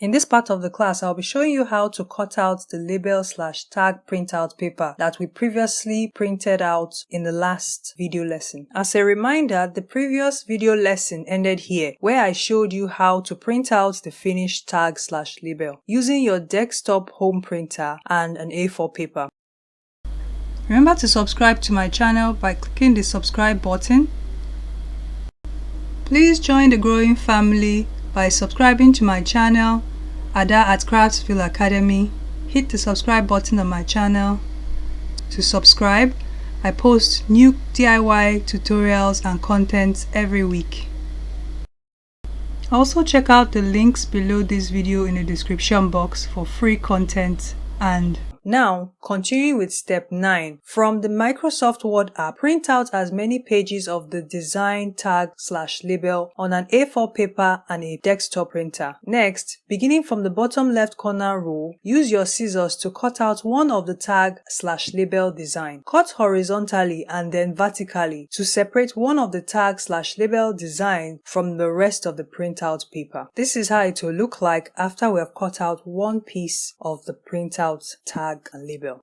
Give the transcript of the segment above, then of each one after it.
In this part of the class, I'll be showing you how to cut out the label/tag printout paper that we previously printed out in the last video lesson. As a reminder, the previous video lesson ended here, where I showed you how to print out the finished tag/label using your desktop home printer and an A4 paper. Remember to subscribe to my channel by clicking the subscribe button. Please join the growing family by subscribing to my channel, Ada at Craftsville Academy. Hit the subscribe button on my channel. To subscribe, I post new DIY tutorials and content every week. Also check out the links below this video in the description box for free content. And now, continuing with step 9. From the Microsoft Word app, print out as many pages of the design tag/label on an A4 paper and a desktop printer. Next, beginning from the bottom left corner row, use your scissors to cut out one of the tag/label design. Cut horizontally and then vertically to separate one of the tag/label design from the rest of the printout paper. This is how it will look like after we have cut out one piece of the printout tag and label.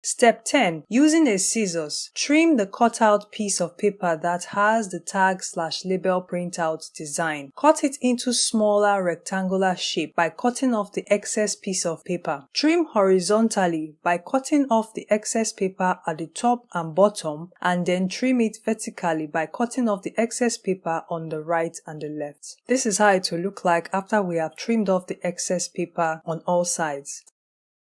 Step 10. Using a scissors, trim the cutout piece of paper that has the tag/label printout design. Cut it into smaller rectangular shape by cutting off the excess piece of paper. Trim horizontally by cutting off the excess paper at the top and bottom, and then trim it vertically by cutting off the excess paper on the right and the left. This is how it will look like after we have trimmed off the excess paper on all sides.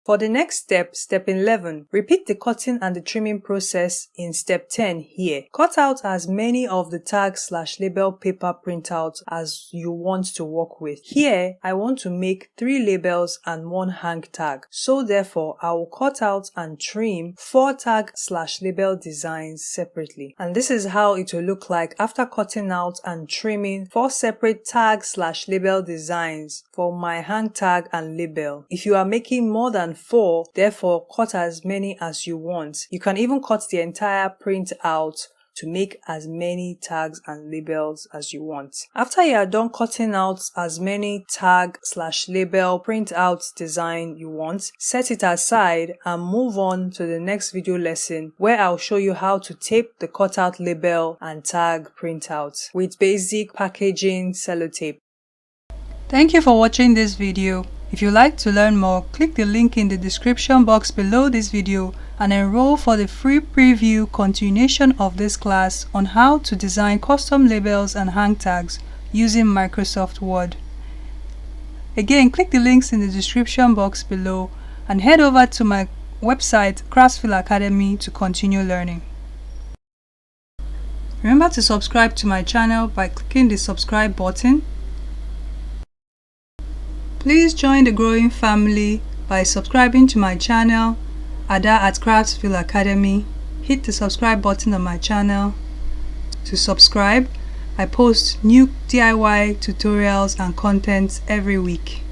For the next step, step 11, repeat the cutting and the trimming process in step 10 here. Cut out as many of the tag/label paper printouts as you want to work with. Here, I want to make 3 labels and 1 hang tag. So therefore, I will cut out and trim 4 tag/label designs separately. And this is how it will look like after cutting out and trimming 4 separate tag/label designs for my hang tag and label. If you are making more than 4, therefore cut as many as you want. You can even cut the entire print out to make as many tags and labels as you want. After you are done cutting out as many tag/label printout design you want, set it aside and move on to the next video lesson where I'll show you how to tape the cutout label and tag printout with basic packaging sellotape. Thank you for watching this video. If you'd like to learn more, click the link in the description box below this video and enroll for the free preview continuation of this class on how to design custom labels and hang tags using Microsoft Word. Again, click the links in the description box below and head over to my website, Craftsville Academy, to continue learning. Remember to subscribe to my channel by clicking the subscribe button. Please join the growing family by subscribing to my channel, Ada at Craftsville Academy. Hit the subscribe button on my channel. To subscribe, I post new DIY tutorials and content every week.